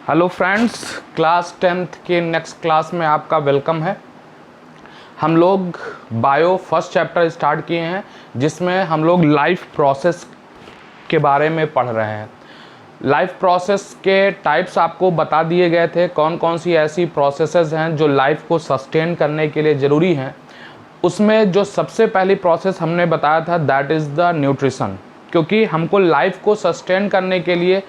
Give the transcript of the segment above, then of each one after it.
Hello friends, class 10th के next class में आपका वेलकम है। हम लोग बायो फर्स्ट चैप्टर स्टार्ट किए हैं जिसमें हम लोग लाइफ प्रोसेस के बारे में पढ़ रहे हैं। लाइफ प्रोसेस के टाइप्स आपको बता दिए गए थे, कौन कौन सी ऐसी प्रोसेसेस हैं जो लाइफ को सस्टेन करने के लिए ज़रूरी हैं। उसमें जो सबसे पहली प्रोसेस हमने बताया था दैट इज़ द न्यूट्रिशन, क्योंकि हमको लाइफ को सस्टेन करने के लिए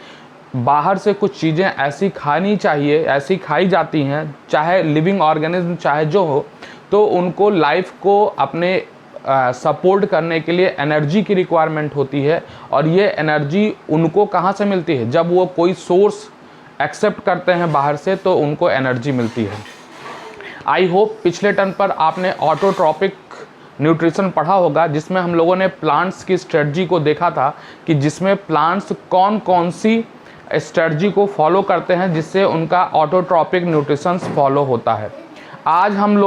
बाहर से कुछ चीज़ें ऐसी खानी चाहिए, ऐसी खाई जाती हैं, चाहे लिविंग ऑर्गेनिज्म चाहे जो हो, तो उनको लाइफ को अपने सपोर्ट करने के लिए एनर्जी की रिक्वायरमेंट होती है। और ये एनर्जी उनको कहाँ से मिलती है? जब वो कोई सोर्स एक्सेप्ट करते हैं बाहर से तो उनको एनर्जी मिलती है। आई होप पिछले टर्न पर आपने ऑटोट्रॉपिक न्यूट्रिशन पढ़ा होगा, जिसमें हम लोगों ने प्लांट्स की स्ट्रेटजी को देखा था कि जिसमें प्लांट्स कौन कौन सी स्ट्रेटजी को फॉलो करते हैं जिससे उनका ऑटोट्रॉपिक न्यूट्रिशन फॉलो होता है। आज हम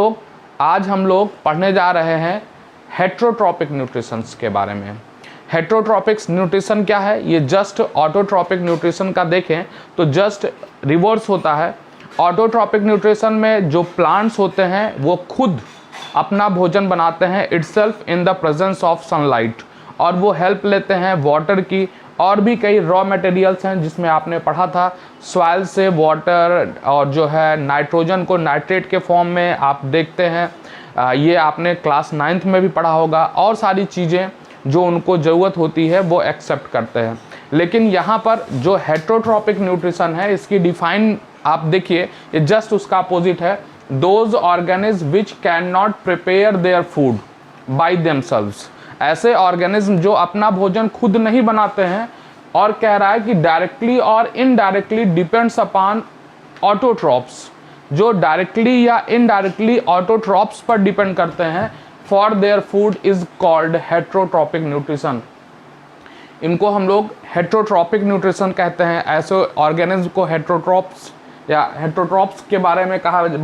लोग पढ़ने जा रहे हैं हेट्रोट्रॉपिक न्यूट्रिशन के बारे में। हेट्रोट्रॉपिक न्यूट्रिशन क्या है? ये जस्ट ऑटोट्रॉपिक न्यूट्रिशन का देखें तो जस्ट रिवर्स होता है। ऑटोट्रॉपिक न्यूट्रिशन में जो प्लांट्स होते हैं वो खुद अपना भोजन बनाते हैं itself in the presence of sunlight, और वो हेल्प लेते हैं वाटर की। और भी कई रॉ मटेरियल्स हैं जिसमें आपने पढ़ा था, सॉइल से वाटर और जो है नाइट्रोजन को नाइट्रेट के फॉर्म में आप देखते हैं। ये आपने क्लास 9th में भी पढ़ा होगा। और सारी चीज़ें जो उनको ज़रूरत होती है वो एक्सेप्ट करते हैं। लेकिन यहाँ पर जो हेट्रोट्रॉपिक न्यूट्रिशन है इसकी डिफाइन आप देखिए, ये जस्ट उसका अपोजिट है। Those organism which can not prepare their food by themselves, ऐसे ऑर्गेनिज्म जो अपना भोजन खुद नहीं बनाते हैं, और कह रहा है कि डायरेक्टली और इनडायरेक्टली डिपेंड्स अपॉन ऑटोट्रॉप्स, जो डायरेक्टली या इनडायरेक्टली ऑटोट्रॉप्स पर डिपेंड करते हैं for their food is called heterotrophic nutrition. इनको हम लोग हेट्रोट्रॉपिक न्यूट्रिशन कहते हैं। ऐसे ऑर्गेनिज्म को हेट्रोट्रॉप्स या हेट्रोट्रॉप्स के बारे में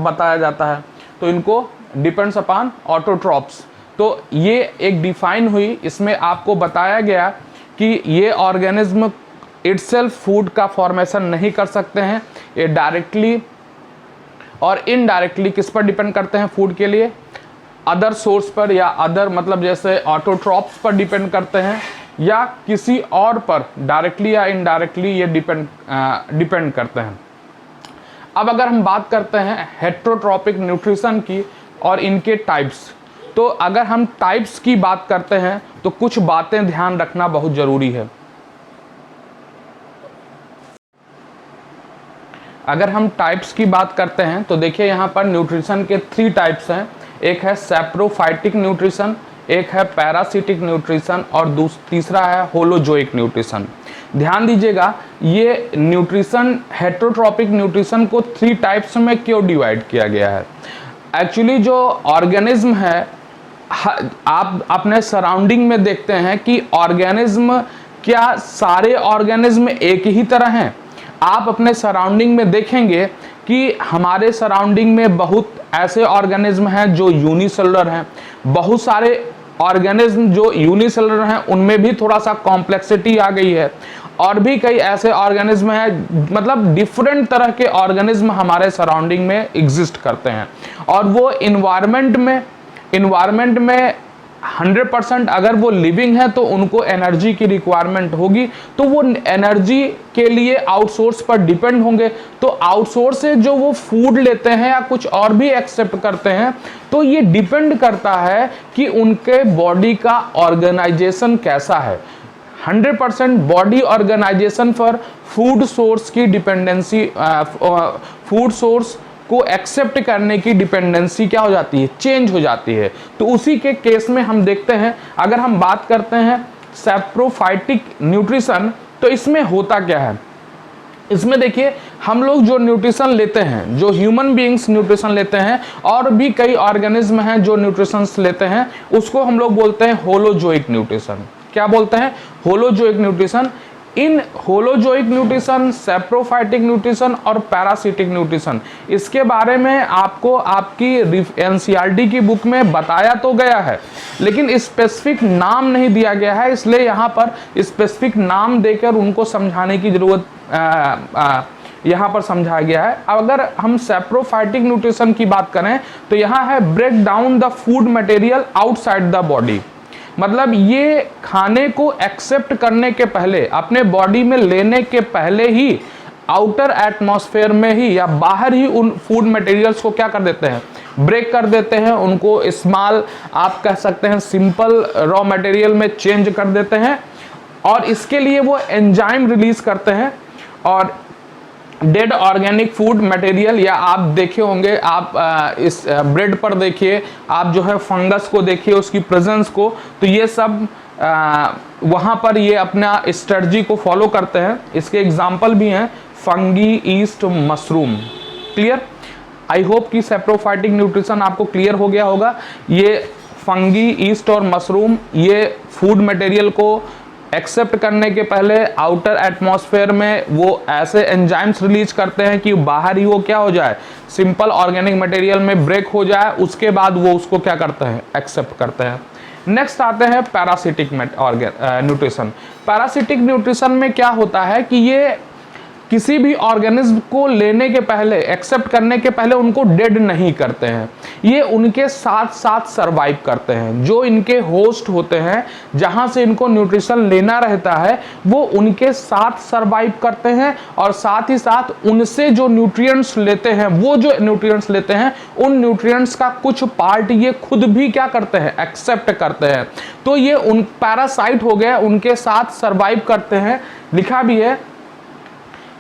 बताया जाता है। तो इनको डिपेंड्स अपॉन ऑटोट्रॉप्स। तो ये एक डिफाइन हुई, इसमें आपको बताया गया कि ये ऑर्गेनिज्म इटसेल्फ फूड का फॉर्मेशन नहीं कर सकते हैं। ये डायरेक्टली और इनडायरेक्टली किस पर डिपेंड करते हैं फूड के लिए? अदर सोर्स पर, या अदर मतलब जैसे ऑटोट्रॉप्स पर डिपेंड करते हैं, या किसी और पर डायरेक्टली या इनडायरेक्टली ये डिपेंड करते हैं। अब अगर हम बात करते हैं हेट्रोट्रॉपिक न्यूट्रिशन की और इनके टाइप्स, तो अगर हम टाइप्स की बात करते हैं तो कुछ बातें ध्यान रखना बहुत ज़रूरी है। अगर हम टाइप्स की बात करते हैं तो देखिए यहाँ पर न्यूट्रिशन के 3 टाइप्स हैं। एक है सैप्रोफाइटिक न्यूट्रिशन, एक है पैरासिटिक न्यूट्रिशन और तीसरा है होलोजोइक न्यूट्रिशन। ध्यान दीजिएगा, ये न्यूट्रिशन हेट्रोट्रॉपिक न्यूट्रिशन को 3 टाइप्स में क्यों डिवाइड किया गया है? एक्चुअली जो ऑर्गेनिज्म है, आप अपने सराउंडिंग में देखते हैं कि ऑर्गेनिज्म, क्या सारे ऑर्गेनिज्म एक ही तरह हैं? आप अपने सराउंडिंग में देखेंगे कि हमारे सराउंडिंग में बहुत ऐसे ऑर्गेनिज्म हैं जो यूनिसेलुलर हैं, बहुत सारे ऑर्गेनिज्म जो यूनिसेलुलर हैं उनमें भी थोड़ा सा कॉम्प्लेक्सिटी आ गई है, और भी कई ऐसे ऑर्गेनिज्म हैं, मतलब डिफरेंट तरह के ऑर्गेनिज्म हमारे सराउंडिंग में एग्जिस्ट करते हैं। और वो इन्वायरमेंट में 100% अगर वो लिविंग है तो उनको एनर्जी की रिक्वायरमेंट होगी, तो वो एनर्जी के लिए आउटसोर्स पर डिपेंड होंगे। तो आउटसोर्स से जो वो फूड लेते हैं या कुछ और भी एक्सेप्ट करते हैं, तो ये डिपेंड करता है कि उनके बॉडी का ऑर्गेनाइजेशन कैसा है। 100% बॉडी ऑर्गेनाइजेशन पर फूड सोर्स की डिपेंडेंसी, फूड सोर्स को एक्सेप्ट करने की डिपेंडेंसी क्या हो जाती है? चेंज हो जाती है। तो उसी के केस में हम देखते हैं, अगर हम बात करते हैं सैप्रोफाइटिक न्यूट्रिशन, तो इसमें होता क्या है? इसमें देखिए, हम लोग जो न्यूट्रिशन लेते हैं, जो ह्यूमन बीइंग्स न्यूट्रिशन लेते हैं, और भी कई ऑर्गेनिज्म हैं जो न्यूट्रिशन लेते हैं, उसको हम लोग बोलते हैं होलोजोइक न्यूट्रिशन। क्या बोलते हैं? Holozoic nutrition. इन होलोजोइक न्यूट्रिशन, सैप्रोफाइटिक न्यूट्रिशन और पैरासिटिक न्यूट्रिशन, इसके बारे में आपको आपकी एनसीईआरटी की बुक में बताया तो गया है, लेकिन स्पेसिफिक नाम नहीं दिया गया है, इसलिए यहाँ पर स्पेसिफिक नाम देकर उनको समझाने की जरूरत यहाँ पर समझाया गया है। अब अगर हम सैप्रोफाइटिक न्यूट्रिशन की बात करें तो यहाँ है break down the food material outside the body. मतलब ये खाने को एक्सेप्ट करने के पहले, अपने बॉडी में लेने के पहले ही आउटर एटमॉस्फेयर में ही या बाहर ही उन फूड मटेरियल्स को क्या कर देते हैं, ब्रेक कर देते हैं, उनको स्मॉल आप कह सकते हैं सिंपल रॉ मटेरियल में चेंज कर देते हैं और इसके लिए वो एंजाइम रिलीज करते हैं। और डेड ऑर्गेनिक फूड मटेरियल, या आप देखे होंगे, आप इस ब्रेड पर देखिए, आप जो है फंगस को देखिए, उसकी प्रेजेंस को, तो ये सब वहाँ पर ये अपना स्ट्रेटजी को फॉलो करते हैं। इसके एग्जाम्पल भी हैं fungi, east, mushroom. Clear? I hope कि सैप्रोफाइटिक न्यूट्रिशन आपको क्लियर हो गया होगा। ये फंगी, ईस्ट और मशरूम ये फूड मटेरियल को एक्सेप्ट करने के पहले आउटर एटमॉस्फेयर में वो ऐसे एंजाइम्स रिलीज करते हैं कि बाहर ही वो क्या हो जाए, सिंपल ऑर्गेनिक मटेरियल में ब्रेक हो जाए, उसके बाद वो उसको क्या करते हैं, एक्सेप्ट करते हैं। नेक्स्ट आते हैं पैरासिटिक न्यूट्रिशन। पैरासिटिक न्यूट्रिशन में क्या होता है कि ये किसी भी ऑर्गेनिज्म को लेने के पहले, एक्सेप्ट करने के पहले उनको डेड नहीं करते हैं, ये उनके साथ साथ सरवाइव करते हैं। जो इनके होस्ट होते हैं, जहां से इनको न्यूट्रिशन लेना रहता है, वो उनके साथ सरवाइव करते हैं और साथ ही साथ उनसे जो न्यूट्रिएंट्स लेते हैं, वो जो न्यूट्रिएंट्स लेते हैं, उन न्यूट्रिएंट्स का कुछ पार्ट ये खुद भी क्या करते हैं, एक्सेप्ट करते हैं। तो ये उन पैरासाइट हो गए, उनके साथ सरवाइव करते हैं। लिखा भी है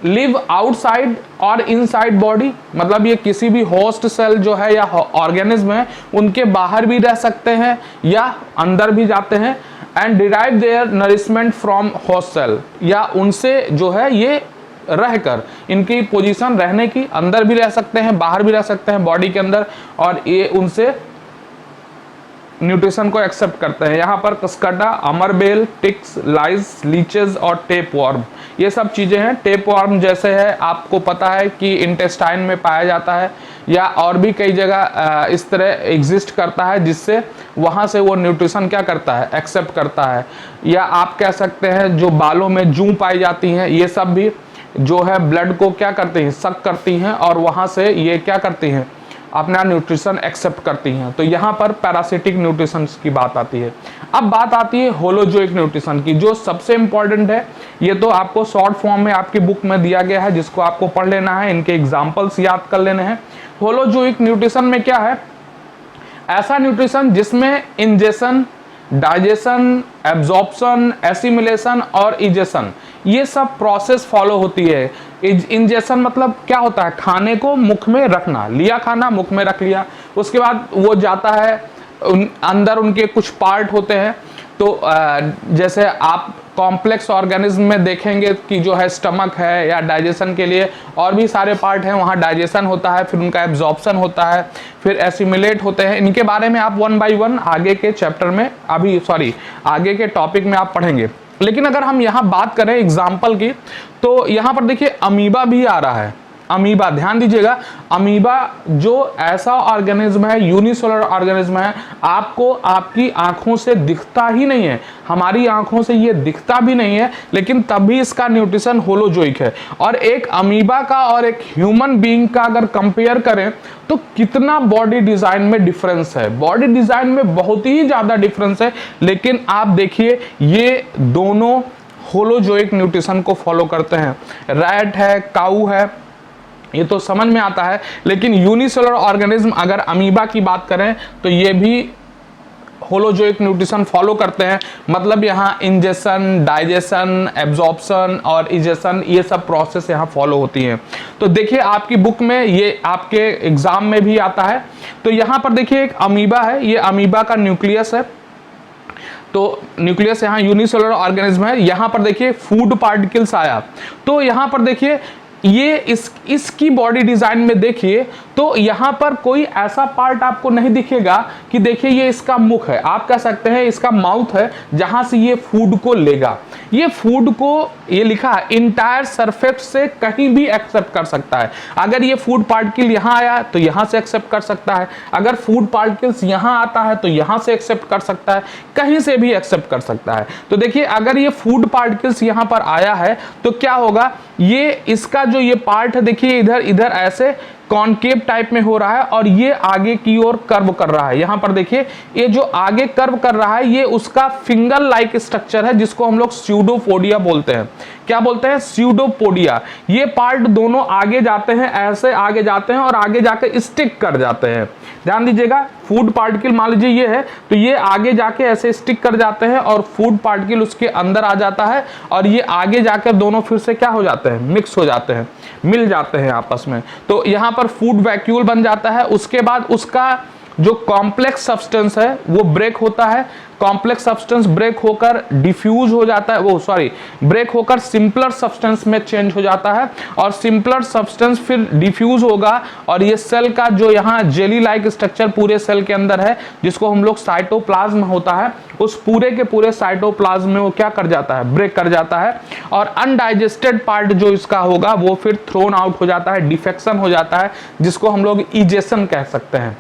लिव आउटसाइड और इनसाइड बॉडी, मतलब ये किसी भी होस्ट सेल जो है या ऑर्गेनिज्म है उनके बाहर भी रह सकते हैं या अंदर भी जाते हैं। And derive their nourishment from host cell, या उनसे जो है ये रहकर इनकी पोजीशन रहने की, अंदर भी रह सकते हैं, बाहर भी रह सकते हैं बॉडी के अंदर, और ये उनसे न्यूट्रिशन को एक्सेप्ट करते हैं। यहाँ पर कस्कटा, अमरबेल, टिक्स, लाइस, लीचेस और टेप वर्म, ये सब चीज़ें हैं। टेप वर्म जैसे है आपको पता है कि इंटेस्टाइन में पाया जाता है या और भी कई जगह इस तरह एग्जिस्ट करता है, जिससे वहाँ से वो न्यूट्रिशन क्या करता है, एक्सेप्ट करता है। या आप कह सकते हैं जो बालों में जूं पाई जाती हैं, ये सब भी जो है ब्लड को क्या करती हैं, सक करती हैं और वहाँ से ये क्या करती हैं, अपना न्यूट्रिशन एक्सेप्ट करती हैं। तो यहाँ पर पैरासिटिक न्यूट्रिशन की बात आती है। अब बात आती है होलोजोइक न्यूट्रिशन की, जो सबसे इंपॉर्टेंट है। ये तो आपको शॉर्ट फॉर्म में आपकी बुक में दिया गया है, जिसको आपको पढ़ लेना है, इनके एग्जाम्पल्स याद कर लेने हैं। होलोजोइक न्यूट्रिशन में क्या है, ऐसा न्यूट्रिशन जिसमें इंजेशन, डाइजेशन, एब्जॉर्प्शन, एसिमिलेशन और इजेशन, ये सब प्रोसेस फॉलो होती है। इंजेशन मतलब क्या होता है, खाने को मुख में रखना, लिया खाना मुख में रख लिया, उसके बाद वो जाता है अंदर, उनके कुछ पार्ट होते हैं। तो जैसे आप कॉम्प्लेक्स ऑर्गेनिज्म में देखेंगे कि जो है स्टमक है या डाइजेशन के लिए और भी सारे पार्ट हैं, वहाँ डाइजेशन होता है, फिर उनका एब्जॉर्प्शन होता है, फिर एसिमिलेट होते हैं। इनके बारे में आप 1 by 1 आगे के चैप्टर में, आगे के टॉपिक में आप पढ़ेंगे। लेकिन अगर हम यहाँ बात करें एग्जाम्पल की, तो यहाँ पर देखिए अमीबा भी आ रहा है। अमीबा, ध्यान दीजिएगा, अमीबा जो ऐसा ऑर्गेनिज्म है, यूनिसेलुलर ऑर्गेनिज्म है, आपको आपकी आंखों से दिखता ही नहीं है, हमारी आंखों से ये दिखता भी नहीं है, लेकिन तब भी इसका न्यूट्रिशन होलोजोइक है। और एक अमीबा का और एक ह्यूमन बीइंग का अगर कंपेयर करें तो कितना बॉडी डिजाइन में डिफरेंस है, बॉडी डिजाइन में बहुत ही ज्यादा डिफरेंस है। लेकिन आप देखिए ये दोनों होलोजोइक न्यूट्रिशन को फॉलो करते हैं। रैट है, काऊ है, ये तो समझ में आता है। लेकिन यूनिसेलुलर ऑर्गेनिज्म अगर अमीबा की बात करें तो ये भी होलोजोइक न्यूट्रिशन फॉलो करते हैं। मतलब यहाँ इंजेशन, डाइजेशन, एब्जॉर्प्शन और इजेशन, ये सब प्रोसेस यहाँ फॉलो होती हैं। तो देखिए आपकी बुक में ये आपके एग्जाम में भी आता है। तो यहाँ पर देखिए एक अमीबा है, ये अमीबा का न्यूक्लियस है। तो न्यूक्लियस यहाँ यूनिसेलुलर ऑर्गेनिज्म है। यहाँ पर देखिए फूड पार्टिकल्स आया, तो यहाँ पर देखिए ये इसकी बॉडी डिजाइन में देखिए तो तो यहाँ पर कोई ऐसा पार्ट आपको नहीं दिखेगा कि देखिए ये इसका मुख है, आप कह सकते हैं इसका माउथ है जहां से ये फूड को लेगा। ये फूड को, ये लिखा है इंटायर सरफेस से कहीं भी एक्सेप्ट कर सकता है। अगर ये फूड पार्टिकल यहाँ आया तो यहाँ से एक्सेप्ट कर सकता है, अगर फूड पार्टिकल्स यहाँ आता है तो यहाँ से एक्सेप्ट कर सकता है, कहीं से भी एक्सेप्ट कर सकता है। तो देखिए अगर ये फूड पार्टिकल्स यहाँ पर आया है तो क्या होगा, ये इसका जो ये पार्ट है देखिए इधर इधर ऐसे कॉनकेव टाइप में हो रहा है और ये आगे की ओर कर्व कर रहा है। यहां पर देखिए ये जो आगे कर्व कर रहा है ये उसका फिंगर लाइक स्ट्रक्चर है जिसको हम लोग स्यूडोपोडिया बोलते हैं। क्या बोलते हैं? स्यूडोपोडिया। ये पार्ट दोनों आगे जाते हैं, ऐसे आगे जाते हैं और आगे जाकर स्टिक कर जाते हैं। ध्यान दीजिएगा, फूड पार्टिकल मान लीजिए ये है तो ये आगे जाके ऐसे स्टिक कर जाते हैं और फूड पार्टिकल उसके अंदर आ जाता है और ये आगे जाकर दोनों फिर से क्या हो जाते हैं, मिक्स हो जाते हैं, मिल जाते हैं आपस में। तो यहाँ पर फूड वैक्यूल बन जाता है। उसके बाद उसका जो कॉम्प्लेक्स सब्सटेंस है वो ब्रेक होता है, कॉम्प्लेक्स सब्सटेंस ब्रेक होकर डिफ्यूज हो जाता है, ब्रेक होकर सिंपलर सब्सटेंस में चेंज हो जाता है और सिंपलर सब्सटेंस फिर डिफ्यूज होगा और ये सेल का जो यहाँ जेली लाइक स्ट्रक्चर पूरे सेल के अंदर है जिसको हम लोग साइटोप्लाज्म होता है, उस पूरे के पूरे साइटोप्लाज्म में वो क्या कर जाता है, ब्रेक कर जाता है और अनडाइजेस्टेड पार्ट जो इसका होगा वो फिर थ्रोन आउट हो जाता है, डिफेक्शन हो जाता है जिसको हम लोग इजेशन कह सकते हैं।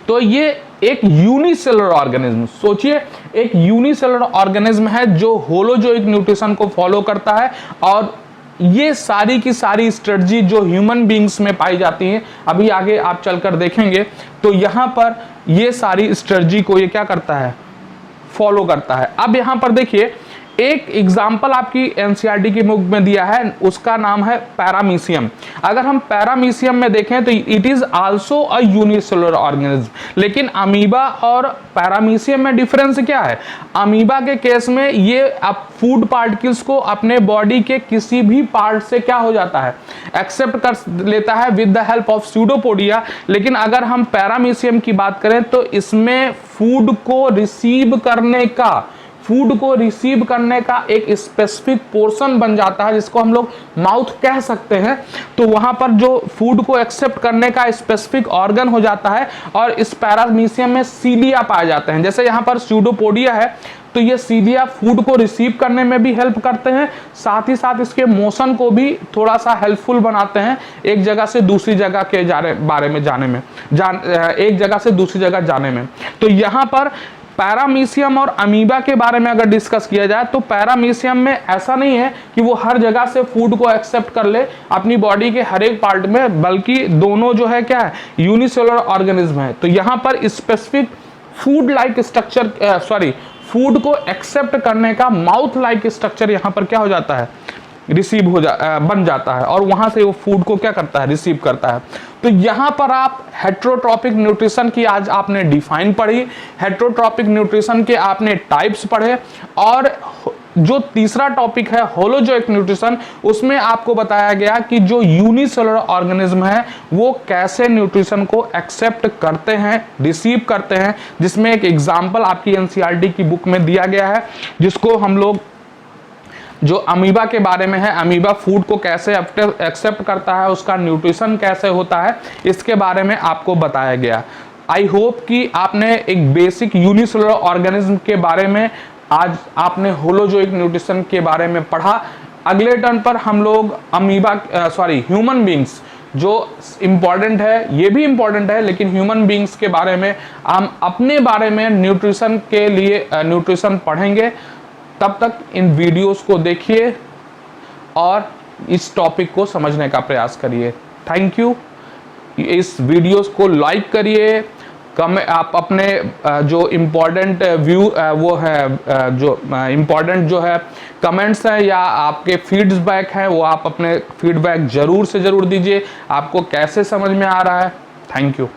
तो ये एक यूनिसेलुलर ऑर्गेनिज्म, सोचिए एक यूनिसेलुलर ऑर्गेनिज्म है जो होलोजोइक न्यूट्रिशन को फॉलो करता है और ये सारी की सारी स्ट्रेटजी जो ह्यूमन बींग्स में पाई जाती है, अभी आगे आप चलकर देखेंगे तो यहां पर ये सारी स्ट्रेटजी को ये क्या करता है, फॉलो करता है। अब यहां पर देखिए एक एग्जाम्पल आपकी एनसीईआरटी की बुक में दिया है, उसका नाम है पैरामीशियम। अगर हम पैरामीशियम में देखें तो it is also a unicellular organism. लेकिन अमीबा और पैरामीशियम में डिफरेंस क्या है? अमीबा के केस में ये अब फूड पार्टिकल्स को अपने बॉडी के किसी भी पार्ट से क्या हो जाता है, एक्सेप्ट कर लेता है with the help of pseudopodia. लेकिन अगर हम पैरामीशियम की बात करें तो इसमें फूड को रिसीव करने का एक स्पेसिफिक पोर्शन बन जाता है जिसको हम लोग माउथ कह सकते हैं। तो वहां पर जो फूड को एक्सेप्ट करने का स्पेसिफिक ऑर्गन हो जाता है और इस पैरामीशियम में सीलिया पाए जाते हैं। जैसे यहाँ पर स्यूडोपोडिया है तो ये सीलिया फूड को रिसीव करने में भी हेल्प करते हैं, साथ ही साथ इसके मोशन को भी थोड़ा सा हेल्पफुल बनाते हैं एक जगह से दूसरी जगह के एक जगह से दूसरी जगह जाने में। तो यहाँ पर पैरामीशियम और अमीबा के बारे में अगर डिस्कस किया जाए तो पैरामीशियम में ऐसा नहीं है कि वो हर जगह से फूड को एक्सेप्ट कर ले अपनी बॉडी के हर एक पार्ट में, बल्कि दोनों जो है क्या है, यूनिसेलुलर ऑर्गेनिज्म है। तो यहाँ पर specific food like structure food को एक्सेप्ट करने का माउथ लाइक स्ट्रक्चर यहाँ पर क्या हो जाता है, बन जाता है और वहां से वो फूड को क्या करता है, रिसीव करता है। तो यहां पर आप हेट्रोट्रॉपिक न्यूट्रिशन की आज आपने डिफाइन पढ़ी, हेट्रोट्रॉपिक न्यूट्रिशन के आपने टाइप्स पढ़े और जो तीसरा टॉपिक है होलोजोइक न्यूट्रिशन, उसमें आपको बताया गया कि जो यूनिसेलुलर ऑर्गेनिज्म है वो कैसे न्यूट्रिशन को एक्सेप्ट करते हैं, रिसीव करते हैं, जिसमें एक एग्जाम्पल आपकी एनसीईआरटी की बुक में दिया गया है जिसको हम लोग जो अमीबा के बारे में है, अमीबा फूड को कैसे एक्सेप्ट करता है, उसका न्यूट्रिशन कैसे होता है, इसके बारे में आपको बताया गया। आई होप कि आपने एक बेसिक यूनिसेलुलर ऑर्गेनिज्म के बारे में, आज आपने होलोजोइक न्यूट्रिशन के बारे में पढ़ा। अगले टर्न पर हम लोग ह्यूमन बींग्स जो इम्पॉर्टेंट है, ये भी इम्पॉर्टेंट है, लेकिन ह्यूमन बींग्स के बारे में हम अपने बारे में न्यूट्रिशन के लिए न्यूट्रिशन पढ़ेंगे। तब तक इन वीडियोस को देखिए और इस टॉपिक को समझने का प्रयास करिए। Thank you. इस वीडियोस को लाइक करिए, आप अपने जो इम्पोर्टेंट जो है कमेंट्स हैं या आपके फीडबैक हैं वो आप अपने फीडबैक जरूर से जरूर दीजिए। आपको कैसे समझ में आ रहा है। Thank you.